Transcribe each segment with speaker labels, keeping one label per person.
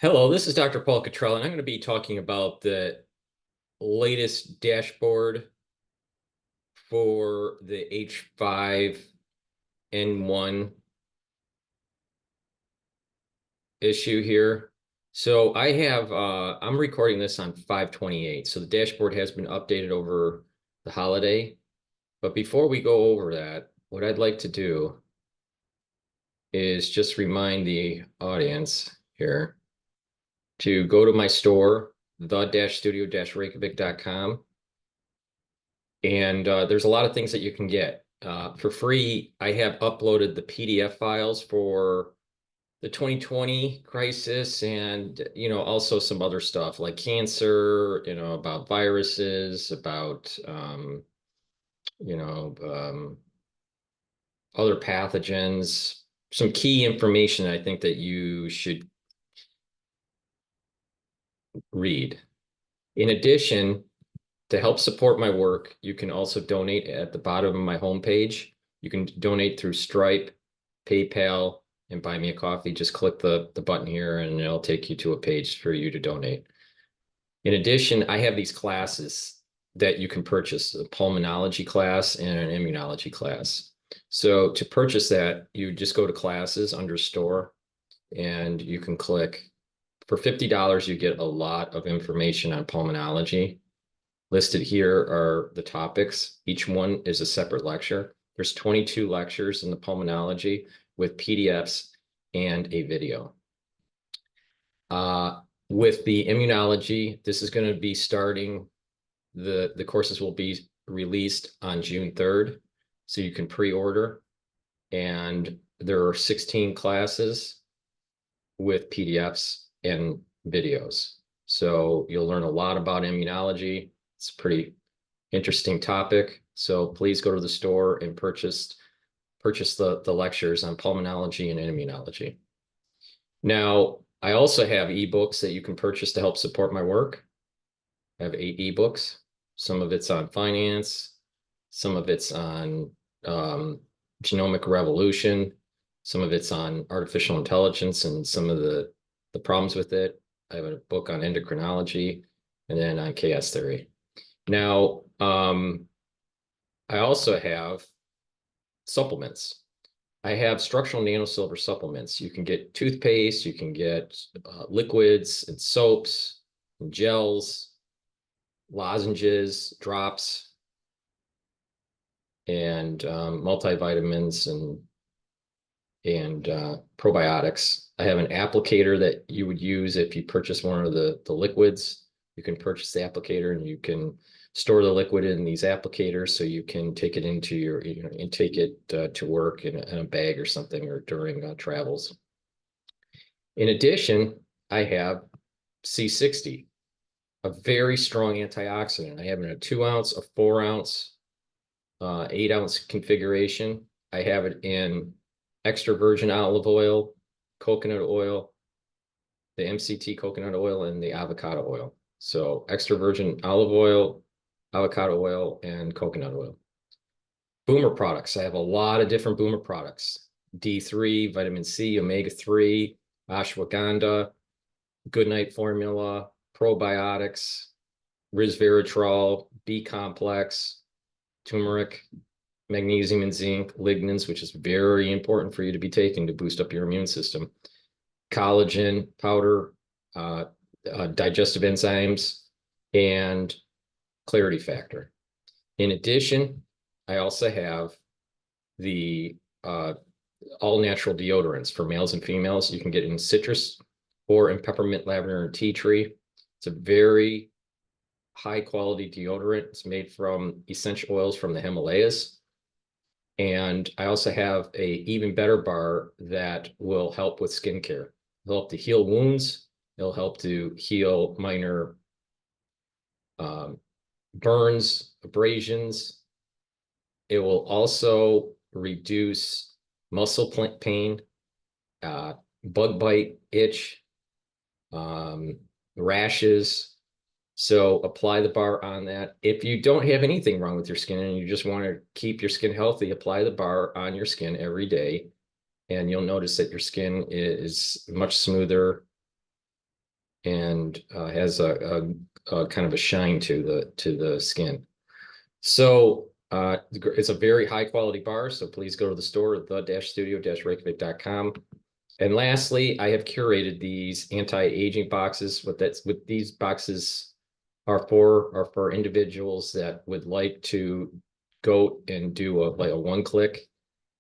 Speaker 1: Hello, this is Dr. Paul Cottrell, and I'm going to be talking about the latest dashboard for the H5N1 issue here. So I'm recording this on 5/28, so the dashboard has been updated over the holiday. But before we go over that, what I'd like to do is just remind the audience here to go to my store, the-studio-reykjavik.com. And there's a lot of things that you can get. For free, I have uploaded the PDF files for the 2020 crisis and, also some other stuff like cancer, about viruses, about, you know, um, other pathogens, some key information I think that you should read. In addition, to help support my work, you can also donate at the bottom of my homepage. You can donate through Stripe, PayPal, and Buy Me a Coffee. Just click the button here and it'll take you to a page for you to donate. In addition, I have these classes that you can purchase, a pulmonology class and an immunology class. So to purchase that, you just go to classes under store and you can click. For $50, you get a lot of information on pulmonology. Listed here are the topics. Each one is a separate lecture. There's 22 lectures in the pulmonology with PDFs and a video. With the immunology, this is going to be starting, the courses will be released on June 3rd, so you can pre-order. And there are 16 classes with PDFs and videos. So you'll learn a lot about immunology. It's a pretty interesting topic. So please go to the store and purchase the lectures on pulmonology and immunology. Now, I also have ebooks that you can purchase to help support my work. I have 8 ebooks. Some of it's on finance, some of it's on genomic revolution, some of it's on artificial intelligence and some of the problems with it. I have a book on endocrinology and then on chaos theory. Now, I also have supplements. I have structural nanosilver supplements. You can get toothpaste, you can get liquids and soaps and gels, lozenges, drops, and multivitamins and probiotics. I have an applicator that you would use if you purchase one of the liquids. You can purchase the applicator and you can store the liquid in these applicators so you can take it into your, and take it to work in a bag or something or during travels. In addition, I have C60, a very strong antioxidant. I have it in a 2-ounce, a 4-ounce, 8-ounce configuration. I have it in extra virgin olive oil, coconut oil, the MCT coconut oil, and the avocado oil. So extra virgin olive oil, avocado oil, and coconut oil. Boomer products. I have a lot of different Boomer products. D3, vitamin C, omega-3, ashwagandha, Goodnight formula, probiotics, resveratrol, B complex, turmeric, magnesium and zinc, lignans, which is very important for you to be taking to boost up your immune system, collagen powder, digestive enzymes, and clarity factor. In addition, I also have the all natural deodorants for males and females. You can get in citrus or in peppermint, lavender, and tea tree. It's a very high quality deodorant. It's made from essential oils from the Himalayas. And I also have a even better bar that will help with skincare. It'll help to heal wounds. It'll help to heal minor burns, abrasions. It will also reduce muscle pain, bug bite, itch, rashes. So apply the bar on that. If you don't have anything wrong with your skin and you just want to keep your skin healthy, apply the bar on your skin every day. And you'll notice that your skin is much smoother and has a kind of a shine to the skin. So it's a very high quality bar. So please go to the store, the-studio-reykjavik.com. And lastly, I have curated these anti-aging boxes. What these boxes are for individuals that would like to go and do a one-click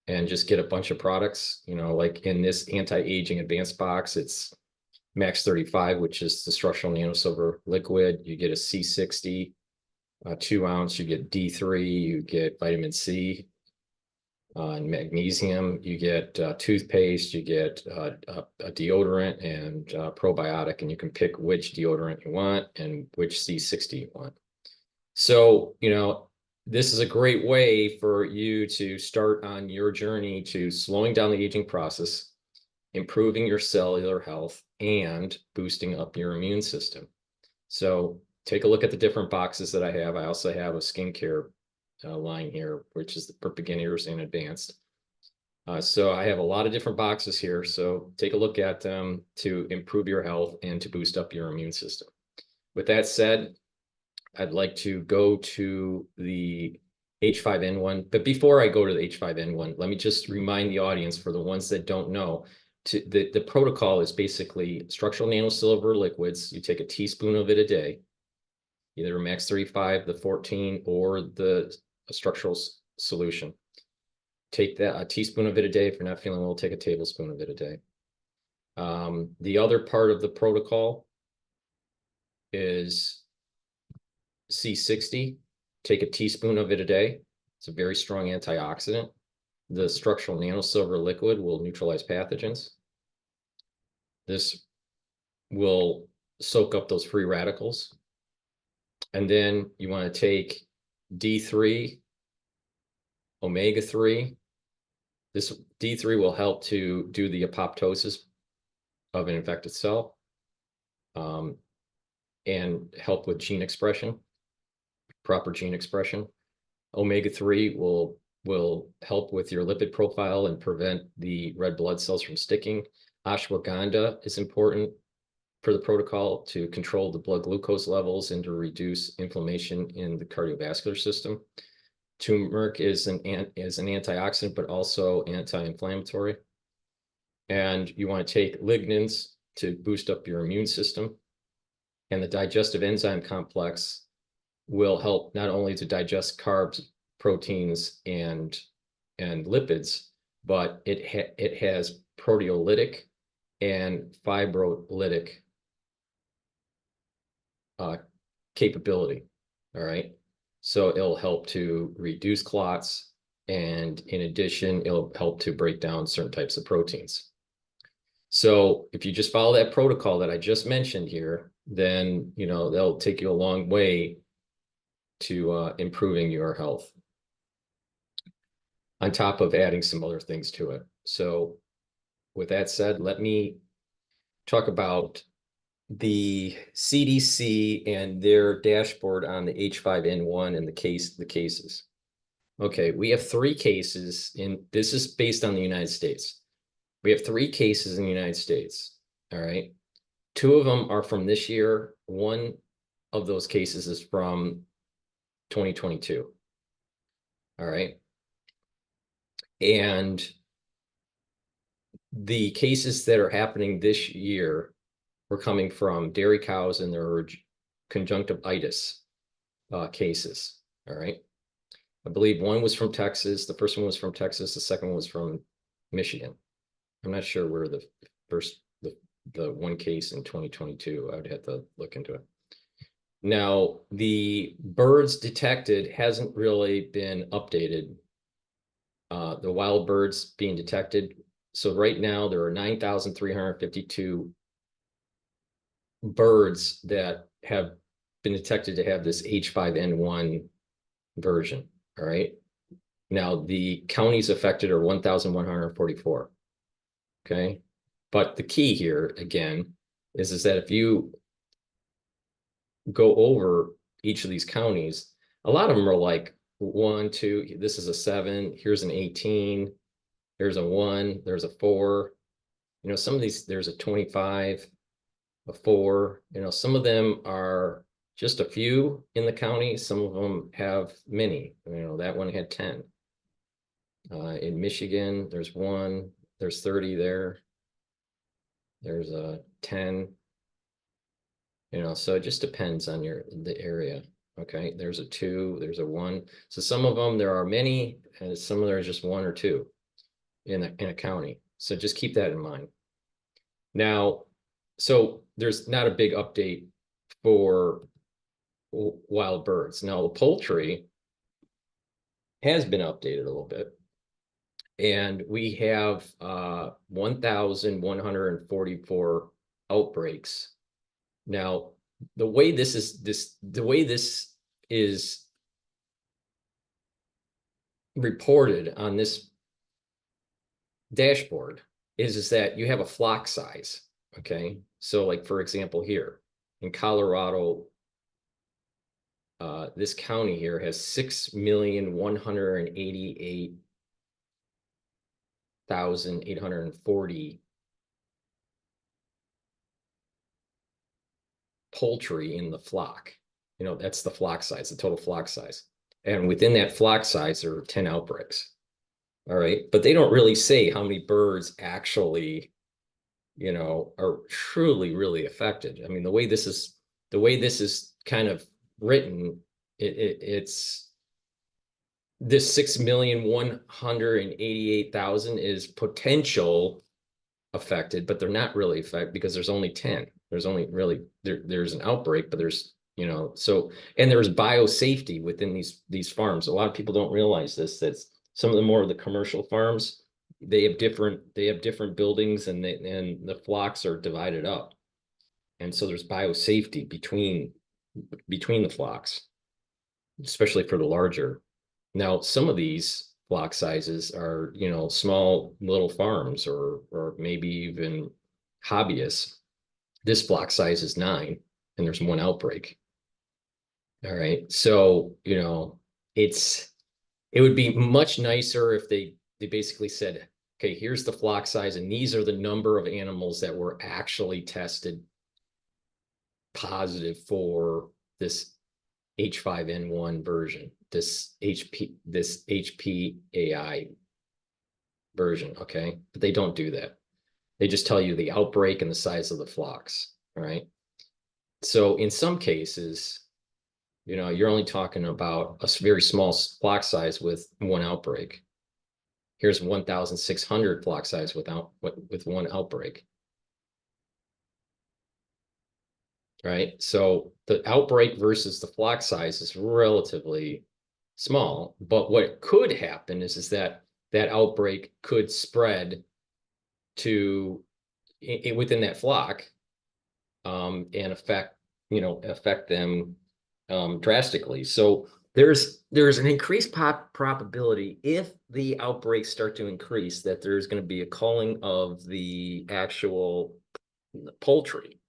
Speaker 1: and just get a bunch of products. You know, like in this anti-aging advanced box, it's Max 35, which is the structural nano silver liquid. You get a C60, 2 ounce. You get D3. You get vitamin C and magnesium. You get toothpaste. You get a deodorant and probiotic, and you can pick which deodorant you want and which C60 you want. So, you know, this is a great way for you to start on your journey to slowing down the aging process, improving your cellular health, and boosting up your immune system. So take a look at the different boxes that I have. I also have a skincare line here, which is for beginners and advanced. So I have a lot of different boxes here. So take a look at them to improve your health and to boost up your immune system. With that said, I'd like to go to the H5N1. But before I go to the H5N1, let me just remind the audience, for the ones that don't know, the protocol is basically structural nanosilver liquids. You take a teaspoon of it a day, either Max 35, the 14, or the structural solution. Take that, a teaspoon of it a day. If you're not feeling well, take a tablespoon of it a day. The other part of the protocol is C60. Take a teaspoon of it a day. It's a very strong antioxidant. The structural nanosilver liquid will neutralize pathogens. This will soak up those free radicals. And then you want to take D3, omega-3. This D3 will help to do the apoptosis of an infected cell and help with gene expression, proper gene expression. Omega-3 will help with your lipid profile and prevent the red blood cells from sticking. Ashwagandha is important for the protocol to control the blood glucose levels and to reduce inflammation in the cardiovascular system. Turmeric is an antioxidant, but also anti-inflammatory. And you want to take lignans to boost up your immune system. And the digestive enzyme complex will help not only to digest carbs, proteins, and lipids, but it has proteolytic and fibrolytic capability. All right. So it'll help to reduce clots, and in addition, it'll help to break down certain types of proteins. So if you just follow that protocol that I just mentioned here, then, you know, they'll take you a long way to improving your health, on top of adding some other things to it. So with that said, let me talk about the CDC and their dashboard on the H5N1 and the cases. Okay, we have 3 cases this is based on the United States. We have 3 cases in the United States. All right. 2 of them are from this year. 1 of those cases is from 2022. All right. And the cases that are happening this year were coming from dairy cows, and there were conjunctivitis cases. All right. I believe 1 was from Texas. The first one was from Texas. The second one was from Michigan. I'm not sure where the 1 case in 2022. I would have to look into it. Now, the birds detected hasn't really been updated. The wild birds being detected. So right now there are 9,352 birds that have been detected to have this H5N1 version. All right. Now the counties affected are 1,144. Okay. But the key here again is that if you go over each of these counties, a lot of them are like 1, 2, this is a 7, here's an 18, there's a 1, there's a 4. You know, some of these, there's a 25. a 4. You know, some of them are just a few in the county. Some of them have many. You know, that one had 10. In Michigan, there's 1. There's 30 there. There's a 10. You know, so it just depends on the area. Okay, there's a 2, there's a 1. So some of them there are many, and some of them are just 1 or 2 in a county. So just keep that in mind. Now, so there's not a big update for wild birds. Now, the poultry has been updated a little bit, and we have 1,144 outbreaks. Now, the way this is reported on this dashboard is that you have a flock size. Okay, so like for example here in Colorado, this county here has 6,188,840 poultry in the flock. You know, that's the flock size, the total flock size. And within that flock size, there are 10 outbreaks. All right. But they don't really say how many birds actually, you know, are truly, really affected. I mean, the way this is kind of written, it's this 6,188,000 is potential affected, but they're not really affected because there's only 10. There's only really there's an outbreak, but there's, you know, so, and there's biosafety within these farms. A lot of people don't realize this, that some of the more of the commercial farms, they have different buildings, and the flocks are divided up. And so there's biosafety between the flocks, especially for the larger. Now, some of these flock sizes are, you know, small little farms or maybe even hobbyists. This flock size is 9, and there's 1 outbreak. All right. So, you know, it would be much nicer if they basically said, okay, here's the flock size, and these are the number of animals that were actually tested positive for this H5N1 version, this HPAI version. Okay. But they don't do that. They just tell you the outbreak and the size of the flocks. All right. So in some cases, you know, you're only talking about a very small flock size with 1 outbreak. Here's 1,600 flock size with 1 outbreak. Right. So the outbreak versus the flock size is relatively small, but what could happen is that outbreak could spread to within that flock, and affect them drastically. So there's an increased probability, if the outbreaks start to increase, that there's going to be a culling of the actual poultry,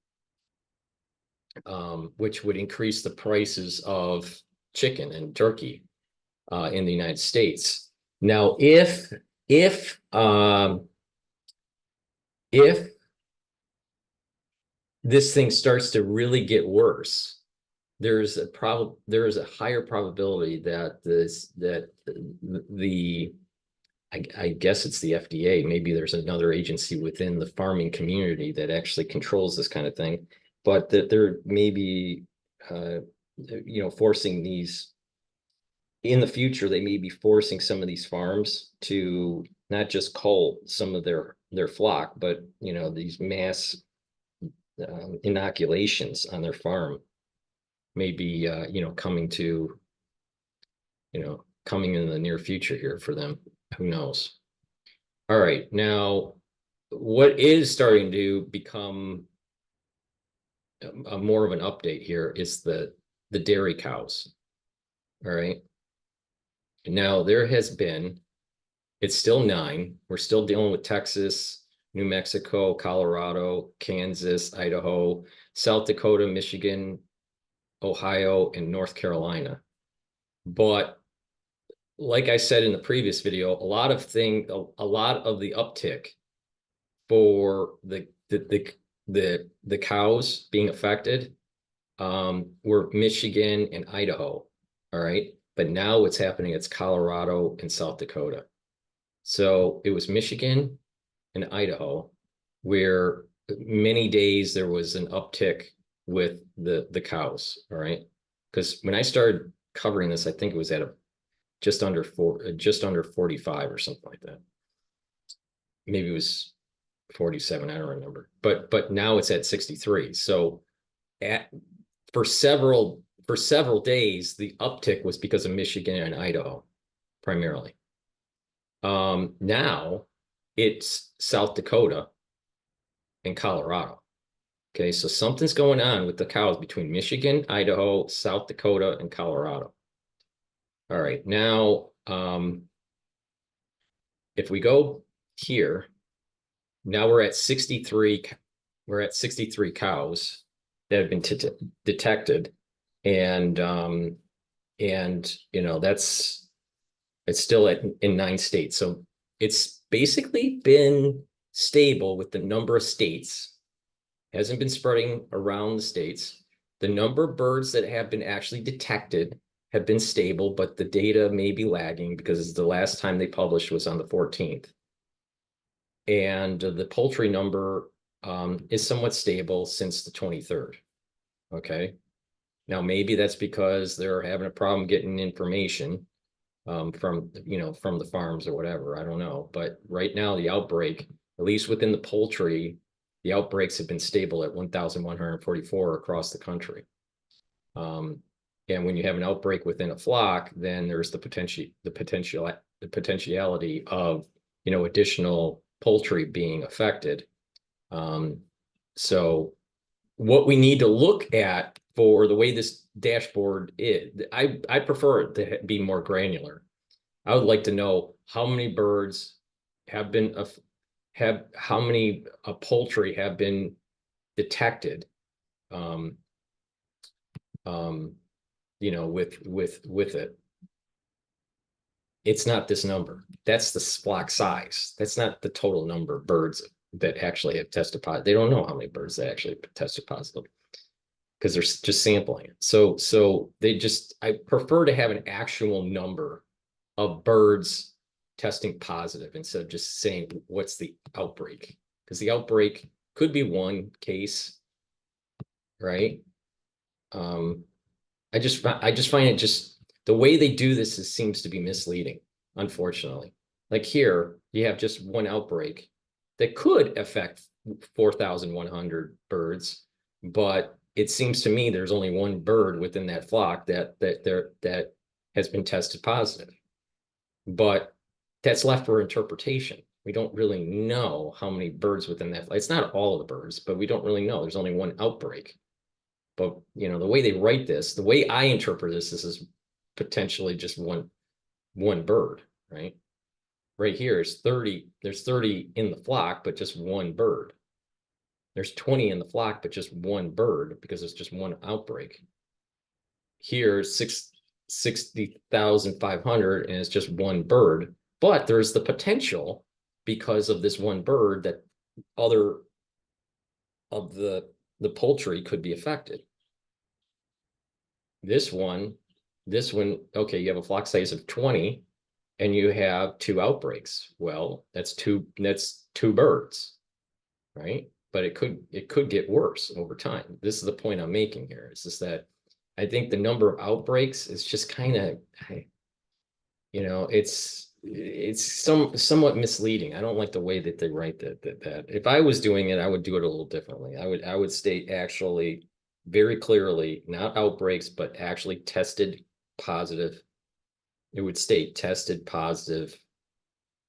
Speaker 1: which would increase the prices of chicken and turkey in the United States. Now, if this thing starts to really get worse, there is a higher probability that I guess it's the FDA. Maybe there's another agency within the farming community that actually controls this kind of thing, but that there may be, forcing these in the future. They may be forcing some of these farms to not just cull some of their flock, but, you know, these mass inoculations on their farm may be, coming in the near future here for them. Who knows? All right. Now, what is starting to become a more of an update here is the dairy cows. All right. Now, there has been, it's still 9. We're still dealing with Texas, New Mexico, Colorado, Kansas, Idaho, South Dakota, Michigan, Ohio, and North Carolina. But like I said in the previous video, a lot of the uptick for the the cows being affected were Michigan and Idaho. All right. But now what's happening, it's Colorado and South Dakota. So it was Michigan and Idaho where many days there was an uptick with the cows. All right. Because when I started covering this, I think it was at just under 45 or something like that. Maybe it was 47, I don't remember. But now it's at 63. So for several days, the uptick was because of Michigan and Idaho, primarily. Now it's South Dakota and Colorado. Okay, so something's going on with the cows between Michigan, Idaho, South Dakota, and Colorado. All right, now if we go here, now we're at 63. We're at 63 cows that have been detected, and you know it's still in 9 states. So it's basically been stable with the number of states. Hasn't been spreading around the states. The number of birds that have been actually detected have been stable, but the data may be lagging because the last time they published was on the 14th. And the poultry number is somewhat stable since the 23rd. Okay. Now, maybe that's because they're having a problem getting information from the farms or whatever. I don't know. But right now, the outbreak, at least within the poultry, the outbreaks have been stable at 1,144 across the country. And when you have an outbreak within a flock, then there's the potentiality of additional poultry being affected. So what we need to look at for the way this dashboard is, I prefer it to be more granular. I would like to know how many birds how many poultry have been detected, with it. It's not this number. That's the flock size. That's not the total number of birds that actually have tested positive. They don't know how many birds they actually tested positive because they're just sampling it. So I prefer to have an actual number of birds testing positive instead of just saying what's the outbreak, because the outbreak could be one case, right? I just find it just the way they do this seems to be misleading, unfortunately. Like here, you have just one outbreak that could affect 4,100 birds, but it seems to me there's only one bird within that flock that has been tested positive. But that's left for interpretation. We don't really know how many birds within that. It's not all of the birds, but we don't really know. There's only one outbreak. But the way they write this, the way I interpret this is potentially just one bird, right? Right here is 30. There's 30 in the flock, but just one bird. There's 20 in the flock, but just one bird because it's just one outbreak. Here, 60,500, and it's just one bird. But there's the potential because of this one bird that other of the poultry could be affected. This one, okay, you have a flock size of 20 and you have 2 outbreaks. Well, that's two birds, right? But it could get worse over time. This is the point I'm making here. It's just that I think the number of outbreaks is just kind of, it's somewhat misleading. I don't like the way that they write that. If I was doing it, I would do it a little differently. I would state actually very clearly, not outbreaks, but actually tested positive. It would state tested positive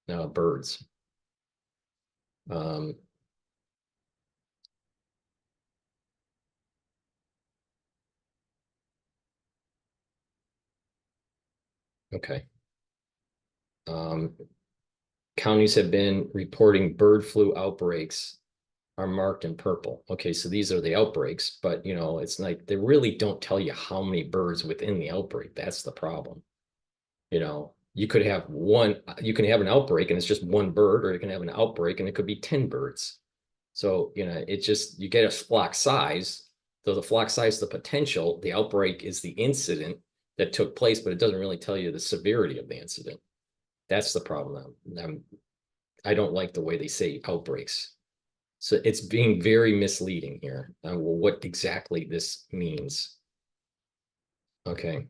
Speaker 1: birds. Okay. Counties have been reporting bird flu outbreaks are marked in purple. Okay, so these are the outbreaks, but it's like they really don't tell you how many birds within the outbreak. That's the problem. You could have an outbreak and it's just one bird, or you can have an outbreak and it could be 10 birds. So, it's just, you get a flock size. So the flock size, the potential, the outbreak is the incident that took place, but it doesn't really tell you the severity of the incident. That's the problem. I don't like the way they say outbreaks. So it's being very misleading here on what exactly this means. Okay.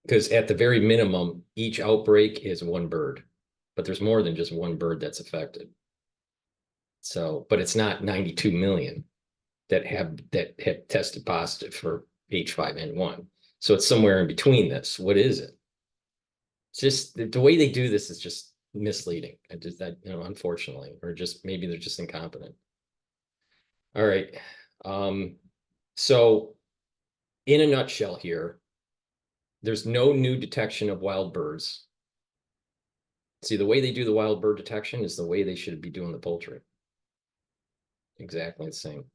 Speaker 1: Because at the very minimum, each outbreak is one bird, but there's more than just one bird that's affected. So, but it's not 92 million that have tested positive for H5N1. So it's somewhere in between this. What is it? It's just the way they do this is just misleading. I just that, unfortunately, or just maybe they're just incompetent. All right. So in a nutshell here, there's no new detection of wild birds. See, the way they do the wild bird detection is the way they should be doing the poultry. Exactly the same.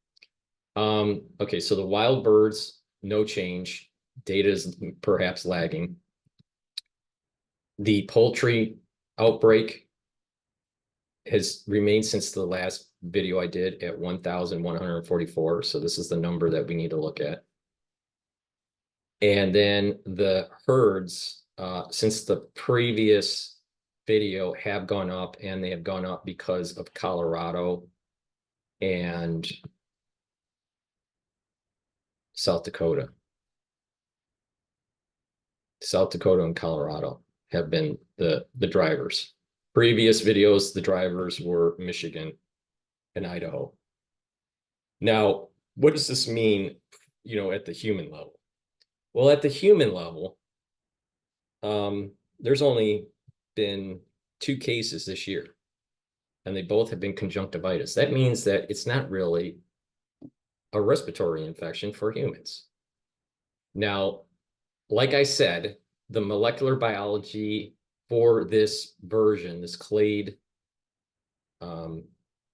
Speaker 1: Okay, so the wild birds, no change. Data is perhaps lagging. The poultry outbreak has remained since the last video I did at 1,144. So this is the number that we need to look at. And then the herds, since the previous video, have gone up, and they have gone up because of Colorado and South Dakota. South Dakota and Colorado have been the drivers. Previous videos, the drivers were Michigan and Idaho. Now, what does this mean, at the human level? Well, at the human level, there's only been 2 cases this year, and they both have been conjunctivitis. That means that it's not really a respiratory infection for humans. Now, like I said, the molecular biology for this version, this clade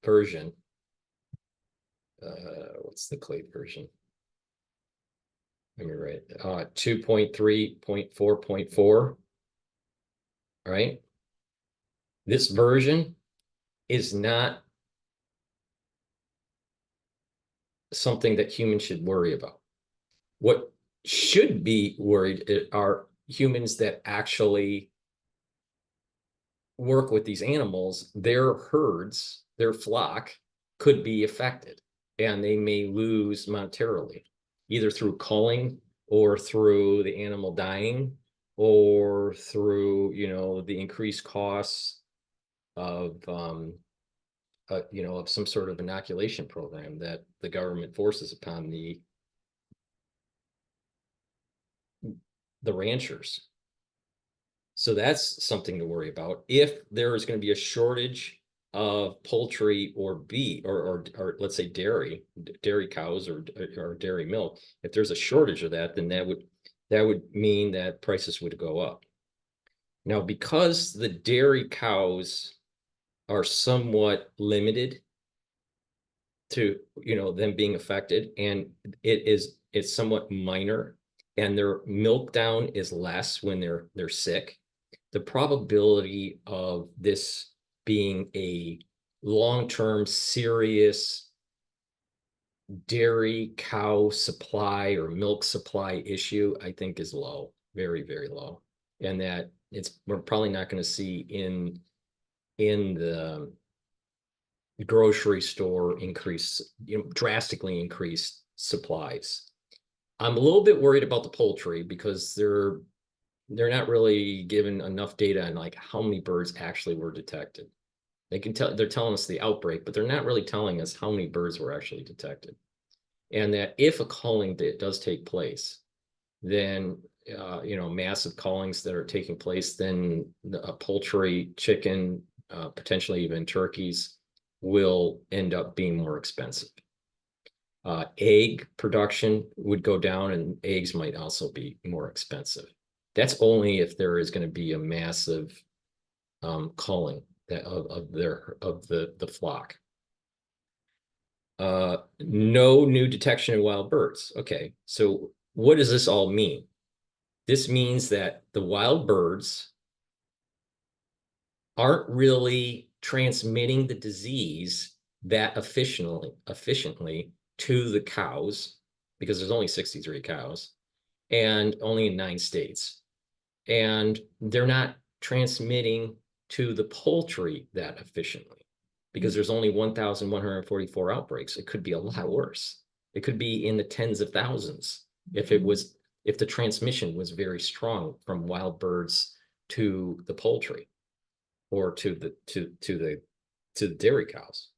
Speaker 1: version, what's the clade version? Let me write 2.3.4.4. Right? This version is not something that humans should worry about. What should be worried are humans that actually work with these animals. Their herds, their flock could be affected, and they may lose monetarily, either through culling or through the animal dying, or through, the increased costs of, of some sort of inoculation program that the government forces upon the ranchers. So that's something to worry about. If there is going to be a shortage of poultry or beef, or let's say dairy cows or dairy milk, if there's a shortage of that, then that would mean that prices would go up. Now, because the dairy cows are somewhat limited to, them being affected, and it's somewhat minor, and their milk down is less when they're sick, the probability of this being a long-term serious dairy cow supply or milk supply issue, I think, is low, very, very low. And that we're probably not going to see in the grocery store drastically increased supplies. I'm a little bit worried about the poultry because they're not really given enough data on like how many birds actually were detected. They're telling us the outbreak, but they're not really telling us how many birds were actually detected. And that if a culling does take place, then massive cullings that are taking place, then poultry, chicken, potentially even turkeys will end up being more expensive. Egg production would go down, and eggs might also be more expensive. That's only if there is going to be a massive culling of the flock. No new detection of wild birds. Okay, so what does this all mean? This means that the wild birds aren't really transmitting the disease that efficiently to the cows, because there's only 63 cows and only in 9 states. And they're not transmitting to the poultry that efficiently, because there's only 1,144 outbreaks. It could be a lot worse. It could be in the tens of thousands if the transmission was very strong from wild birds to the poultry or to the dairy cows.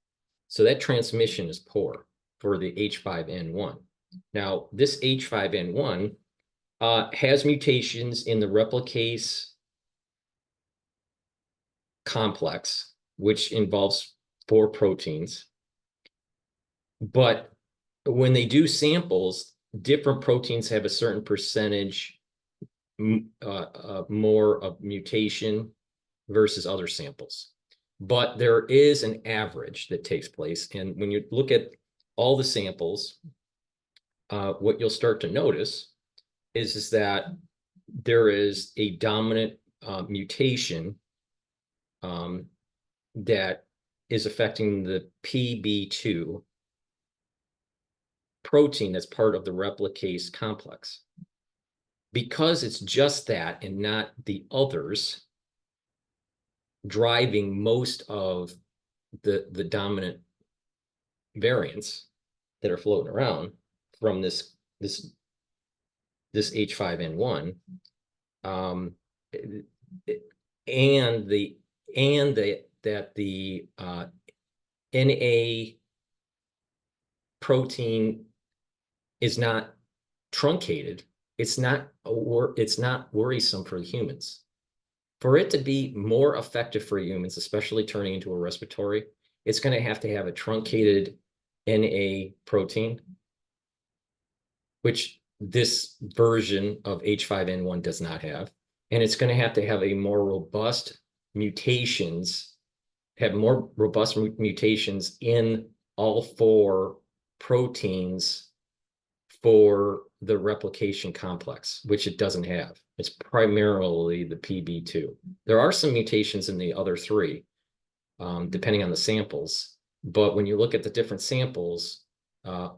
Speaker 1: So that transmission is poor for the H5N1. Now, this H5N1 has mutations in the replicase complex, which involves 4 proteins. But when they do samples, different proteins have a certain percentage more of mutation versus other samples. But there is an average that takes place. And when you look at all the samples, what you'll start to notice is that there is a dominant mutation that is affecting the PB2 protein that's part of the replicase complex. Because it's just that and not the others driving most of the dominant variants that are floating around from this H5N1, that the NA protein is not truncated, it's not worrisome for humans. For it to be more effective for humans, especially turning into a respiratory, it's going to have a truncated NA protein, which this version of H5N1 does not have. And it's going to have a more robust mutations, in all 4 proteins for the replication complex, which it doesn't have. It's primarily the PB2. There are some mutations in the other 3, depending on the samples. But when you look at the different samples, a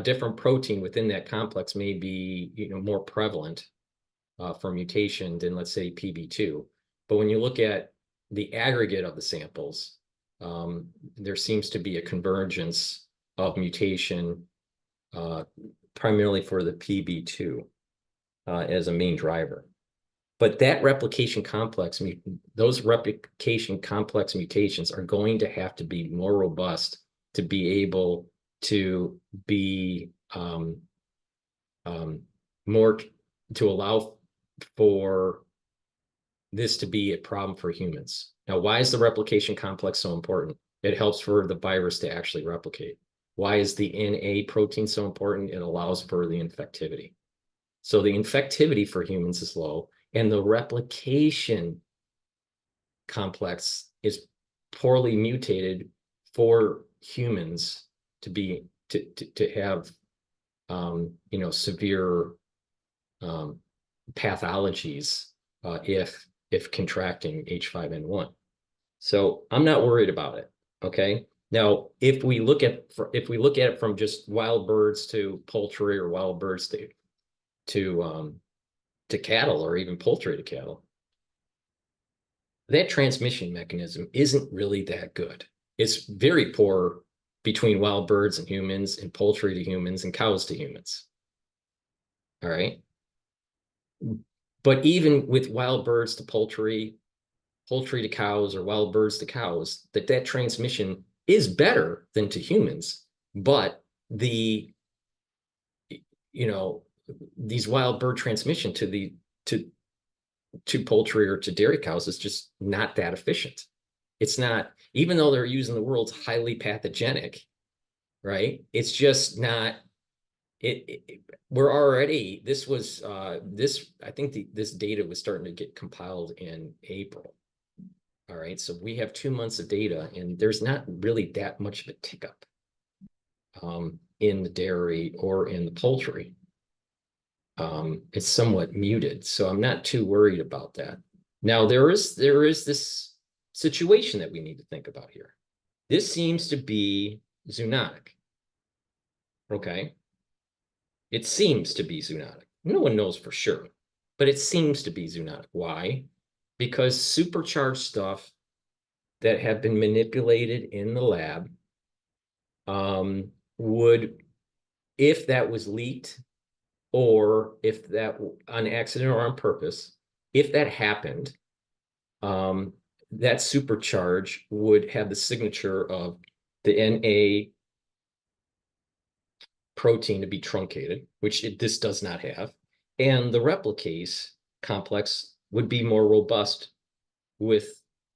Speaker 1: different protein within that complex may be, more prevalent for mutation than, let's say, PB2. But when you look at the aggregate of the samples, there seems to be a convergence of mutation, primarily for the PB2 as a main driver. But that replication complex, those replication complex mutations are going to have to be more robust to be able to be more to allow for this to be a problem for humans. Now, why is the replication complex so important? It helps for the virus to actually replicate. Why is the NA protein so important? It allows for the infectivity. So the infectivity for humans is low, and the replication complex is poorly mutated for humans to have severe pathologies if contracting H5N1. So I'm not worried about it. Okay. Now, if we look at it from just wild birds to poultry, or wild birds to cattle, or even poultry to cattle, that transmission mechanism isn't really that good. It's very poor between wild birds and humans, and poultry to humans, and cows to humans. All right. But even with wild birds to poultry to cows, or wild birds to cows, that transmission is better than to humans. But these wild bird transmission to poultry or to dairy cows is just not that efficient. It's not, even though they're using the world's highly pathogenic, right? It's just not. We're already, this data was starting to get compiled in April. All right, so we have 2 months of data, and there's not really that much of a tick up in the dairy or in the poultry. It's somewhat muted, so I'm not too worried about that. Now there is this situation that we need to think about here. This seems to be zoonotic. Okay. It seems to be zoonotic. No one knows for sure, but it seems to be zoonotic. Why? Because supercharged stuff that have been manipulated in the lab would, if that was leaked, or if that on accident or on purpose, if that happened, that supercharge would have the signature of the NA protein to be truncated, which this does not have. And the replicase complex would be more robust with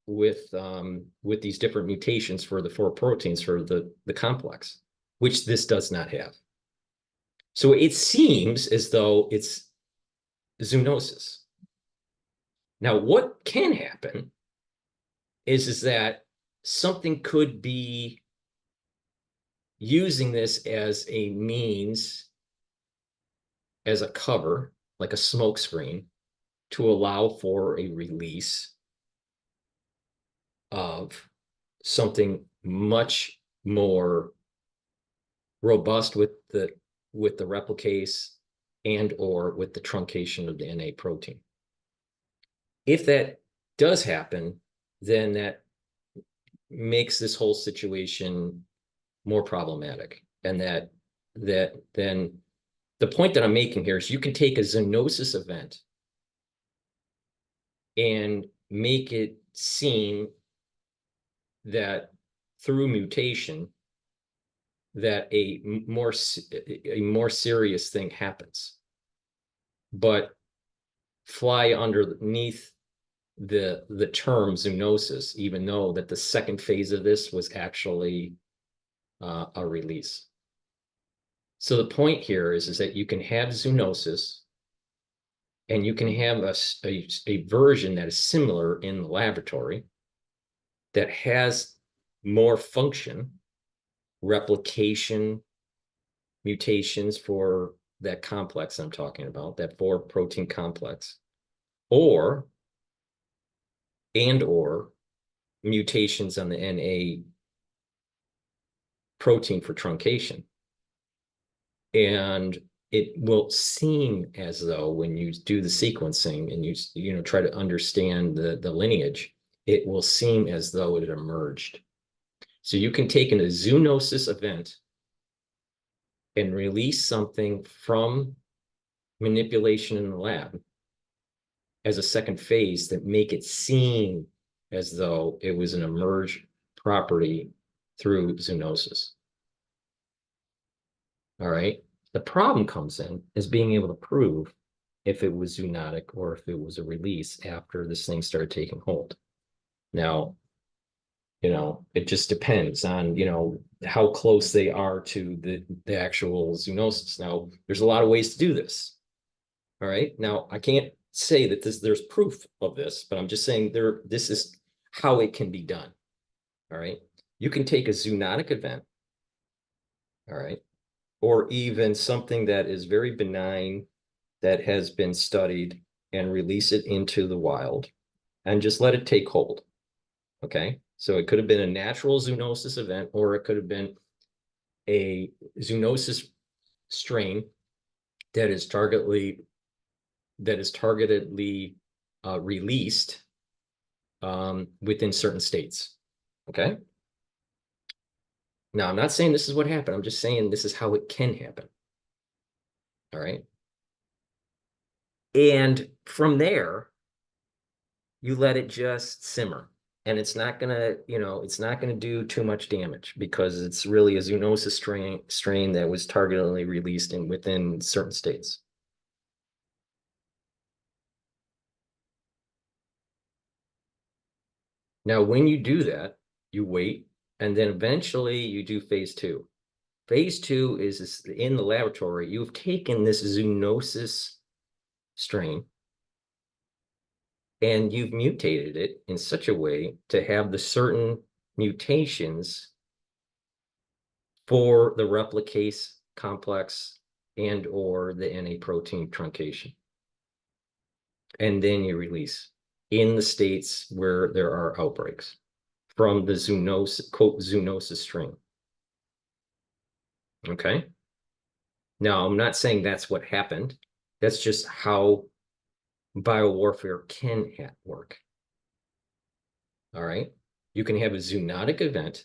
Speaker 1: these different mutations for the 4 proteins for the complex, which this does not have. So it seems as though it's zoonosis. Now, what can happen is that something could be using this as a means, as a cover, like a smoke screen, to allow for a release of something much more robust with the replicase and or with the truncation of the NA protein. If that does happen, then that makes this whole situation more problematic. And that then the point that I'm making here is you can take a zoonosis event and make it seem that through mutation that a more serious thing happens, but fly underneath the term zoonosis, even though that the second phase of this was actually a release. So the point here is that you can have zoonosis and you can have a version that is similar in the laboratory that has more function, replication, mutations for that complex I'm talking about, that 4 protein complex, or mutations on the NA protein for truncation. And it will seem as though when you do the sequencing and you try to understand the lineage, it will seem as though it emerged. So you can take a zoonosis event and release something from manipulation in the lab as a second phase that make it seem as though it was an emerged property through zoonosis. All right. The problem comes in is being able to prove if it was zoonotic or if it was a release after this thing started taking hold. Now, it just depends on, how close they are to the actual zoonosis. Now, there's a lot of ways to do this. All right. Now, I can't say that there's proof of this, but I'm just saying this is how it can be done. All right. You can take a zoonotic event. All right. Or even something that is very benign that has been studied and release it into the wild and just let it take hold. Okay. So it could have been a natural zoonosis event, or it could have been a zoonosis strain that is targetedly released within certain states. Okay. Now, I'm not saying this is what happened. I'm just saying this is how it can happen. All right. And from there, you let it just simmer. And it's not gonna, it's not gonna do too much damage because it's really a zoonosis strain that was targetedly released within certain states. Now, when you do that, you wait, and then eventually you do phase 2. Phase 2 is in the laboratory. You've taken this zoonosis strain and you've mutated it in such a way to have the certain mutations for the replicase complex and or the NA protein truncation. And then you release. in the states where there are outbreaks from the zoonosis, quote, zoonosis strain. Okay. Now, I'm not saying that's what happened. That's just how biowarfare can work. All right. You can have a zoonotic event,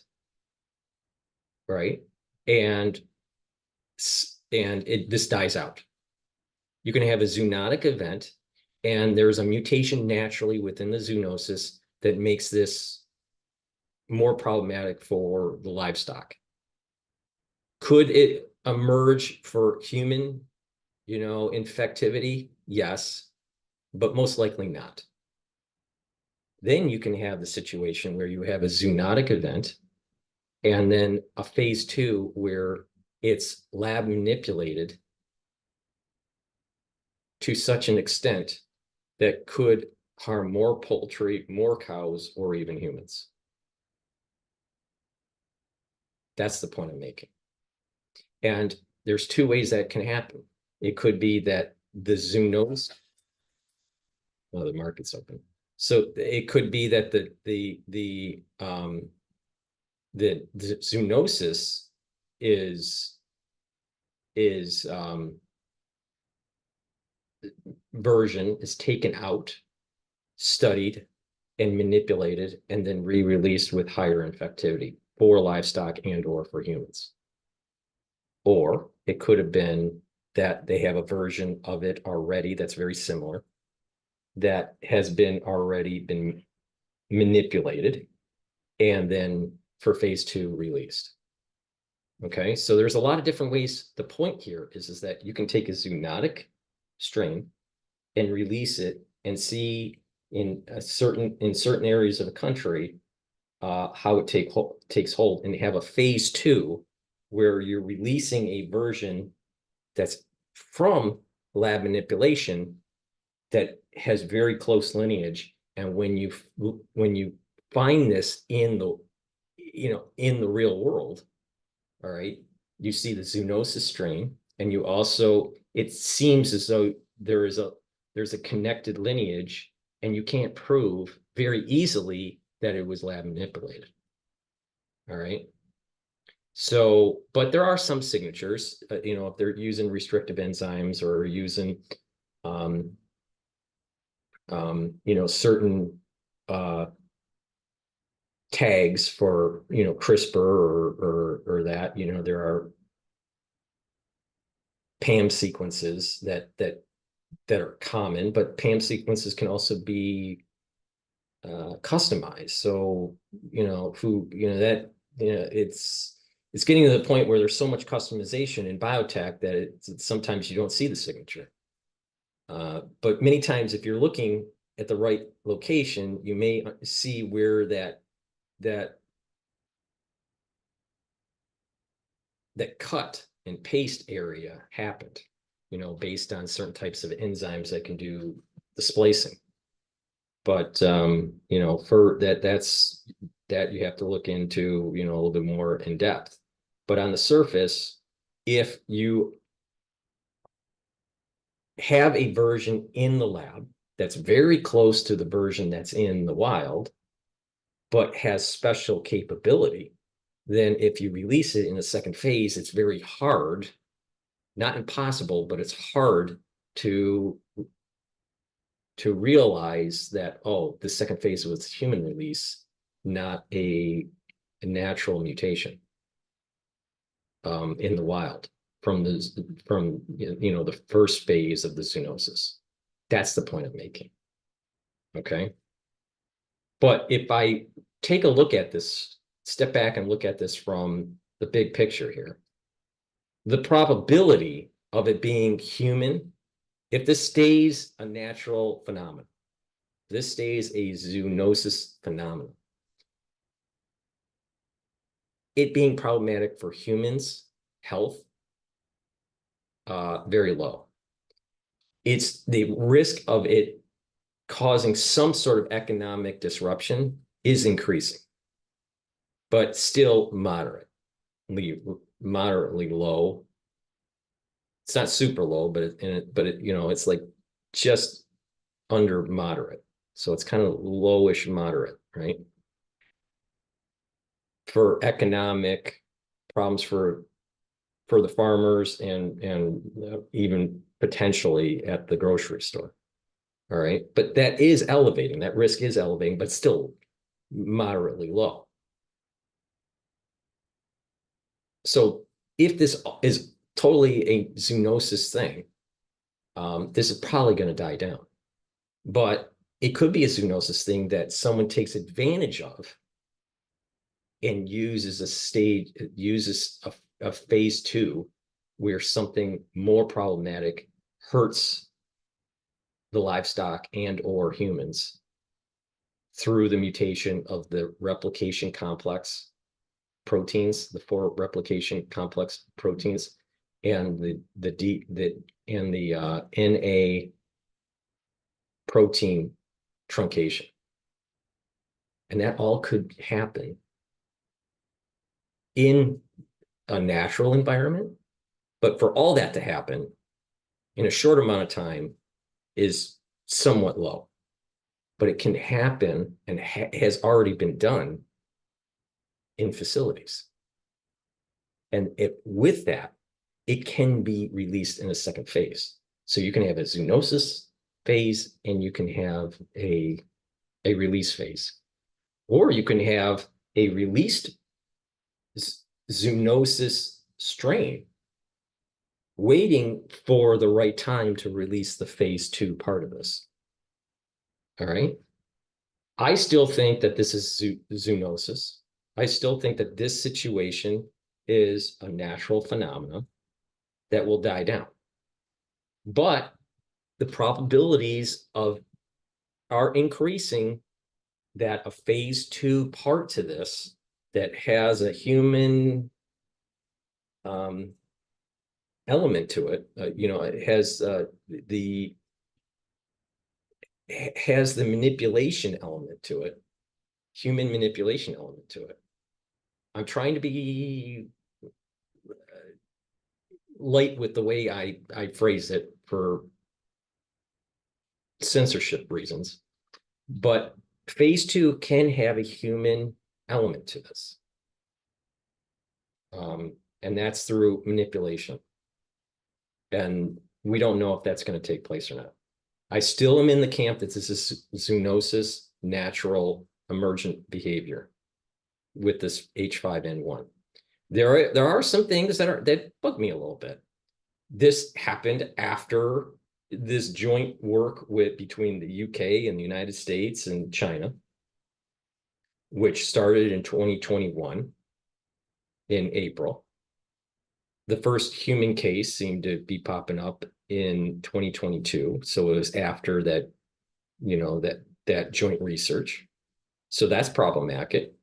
Speaker 1: right? And this dies out. You can have a zoonotic event, and there's a mutation naturally within the zoonosis that makes this more problematic for the livestock. Could it emerge for human, infectivity? Yes, but most likely not. Then you can have the situation where you have a zoonotic event and then a phase 2 where it's lab manipulated to such an extent that could harm more poultry, more cows, or even humans. That's the point I'm making. And there's 2 ways that can happen. It could be that the zoonosis, well, the market's open. So it could be that the zoonosis is version is taken out, studied, and manipulated, and then re-released with higher infectivity for livestock and or for humans. Or it could have been that they have a version of it already that's very similar, that has been already been manipulated, and then for phase 2 released. Okay, so there's a lot of different ways. The point here is that you can take a zoonotic strain and release it and see in certain areas of the country how it takes hold, and have a phase 2 where you're releasing a version that's from lab manipulation that has very close lineage. And when you find this in the in the real world, all right, you see the zoonosis strain, and you also, it seems as though there's a connected lineage, and you can't prove very easily that it was lab manipulated. All right. So, but there are some signatures, if they're using restrictive enzymes or using, certain tags for, CRISPR or that, there are PAM sequences that are common, but PAM sequences can also be customized. So, it's getting to the point where there's so much customization in biotech that sometimes you don't see the signature. But many times, if you're looking at the right location, you may see where that cut and paste area happened, based on certain types of enzymes that can do the splicing. But for that you have to look into, a little bit more in depth. But on the surface, if you have a version in the lab that's very close to the version that's in the wild, but has special capability, then if you release it in the second phase, it's very hard, not impossible, but it's hard to realize that, oh, the second phase was human release, not a natural mutation in the wild from the first phase of the zoonosis. That's the point I'm making. Okay. But if I take a look at this, step back and look at this from the big picture here, the probability of it being human, if this stays a natural phenomenon, this stays a zoonosis phenomenon, it being problematic for humans' health, very low. It's the risk of it causing some sort of economic disruption is increasing, but still moderately low. It's not super low, but it's like just under moderate. So it's kind of lowish moderate, right? For economic problems for the farmers and even potentially at the grocery store. All right. But that is elevating. That risk is elevating, but still moderately low. So if this is totally a zoonosis thing, this is probably going to die down. But it could be a zoonosis thing that someone takes advantage of and uses a phase two where something more problematic hurts the livestock and or humans through the mutation of the replication complex proteins, the 4 replication complex proteins, and the NA protein truncation. And that all could happen in a natural environment. But for all that to happen in a short amount of time is somewhat low. But it can happen and has already been done in facilities. And with that, it can be released in a second phase. So you can have a zoonosis phase and you can have a release phase. Or you can have a released zoonosis strain waiting for the right time to release the phase 2 part of this. All right. I still think that this is zoonosis. I still think that this situation is a natural phenomenon that will die down. But the probabilities are increasing that a phase 2 part to this that has a human element to it, it has the manipulation element to it, human manipulation element to it. I'm trying to be light with the way I phrase it for censorship reasons, but phase 2 can have a human element to this. And that's through manipulation. And we don't know if that's going to take place or not. I still am in the camp that this is zoonosis, natural emergent behavior with this H5N1. There are some things that bug me a little bit. This happened after this joint work between the UK and the United States and China, which started in 2021 in April. The first human case seemed to be popping up in 2022. So it was after that, that joint research. So that's problematic,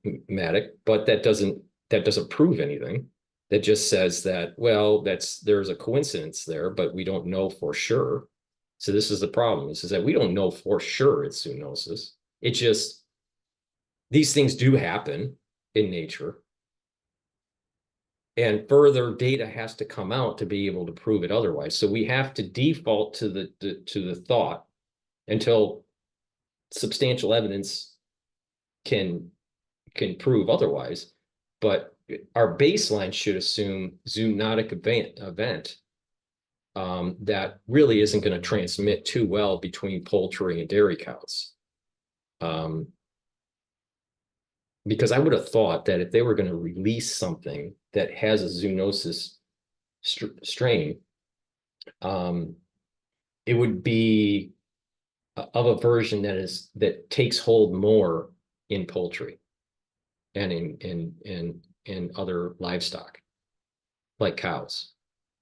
Speaker 1: but that doesn't prove anything. That just says that, well, there's a coincidence there, but we don't know for sure. So this is the problem, is that we don't know for sure it's zoonosis. It just, these things do happen in nature. And further data has to come out to be able to prove it otherwise. So we have to default to the thought until substantial evidence can prove otherwise. But our baseline should assume zoonotic event that really isn't going to transmit too well between poultry and dairy cows. Because I would have thought that if they were going to release something that has a zoonosis strain, it would be of a version that takes hold more in poultry and in other livestock, like cows.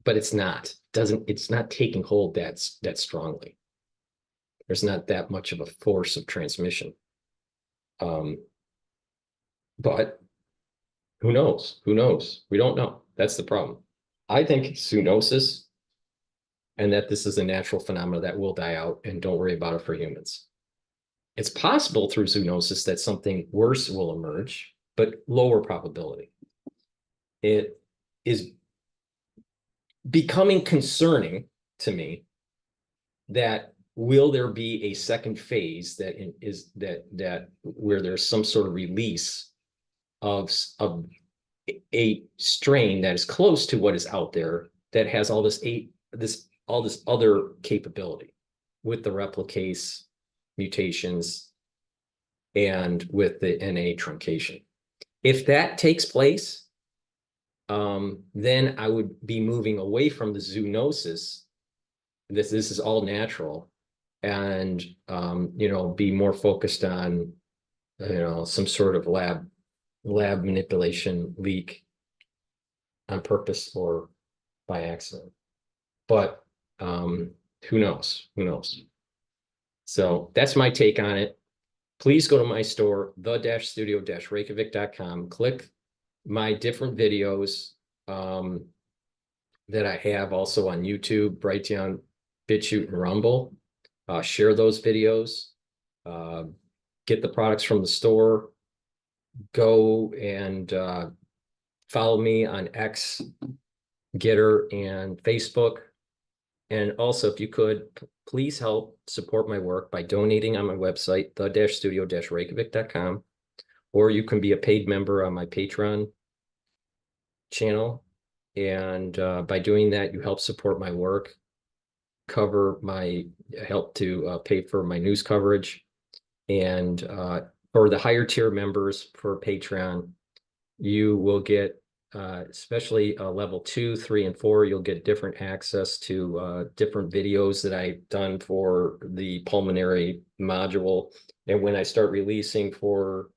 Speaker 1: But it's not. It's not taking hold that strongly. There's not that much of a force of transmission. But who knows? Who knows? We don't know. That's the problem. I think it's zoonosis and that this is a natural phenomenon that will die out, and don't worry about it for humans. It's possible through zoonosis that something worse will emerge, but lower probability. It is becoming concerning to me that will there be a second phase that is that where there's some sort of release of a strain that is close to what is out there that has all this other capability with the replicase mutations and with the NA truncation. If that takes place, then I would be moving away from the zoonosis. This is all natural, and be more focused on some sort of lab manipulation leak on purpose or by accident. But who knows? Who knows? So that's my take on it. Please go to my store, the-studio-reykjavik.com. Click my different videos that I have also on YouTube, Brighteon, Bitchute, and Rumble. Share those videos. Get the products from the store. Go and follow me on X, GETTR, and Facebook. And also, if you could, please help support my work by donating on my website, the-studio-reykjavik.com, or you can be a paid member on my Patreon channel. And by doing that, you help support my work, help to pay for my news coverage. And for the higher tier members for Patreon, you will get, especially level 2, 3, and 4, you'll get different access to different videos that I've done for the pulmonary module. And when I start releasing for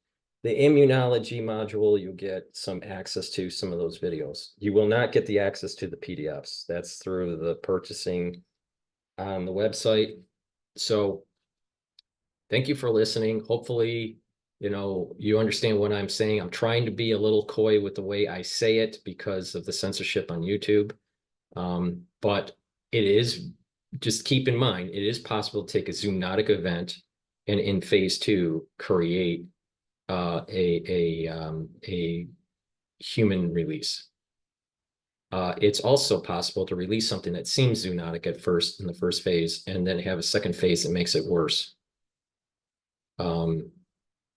Speaker 1: the immunology module, you'll get some access to some of those videos. You will not get the access to the PDFs. That's through the purchasing on the website. So thank you for listening. Hopefully, you understand what I'm saying. I'm trying to be a little coy with the way I say it because of the censorship on YouTube. But it is, just keep in mind, it is possible to take a zoonotic event and in phase 2 create a human release. It's also possible to release something that seems zoonotic at first in the first phase and then have a second phase that makes it worse.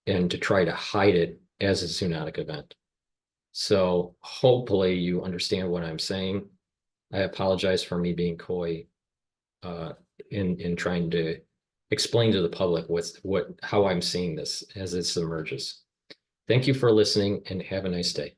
Speaker 1: And to try to hide it as a zoonotic event. So hopefully you understand what I'm saying. I apologize for me being coy in trying to explain to the public how I'm seeing this as it emerges. Thank you for listening and have a nice day.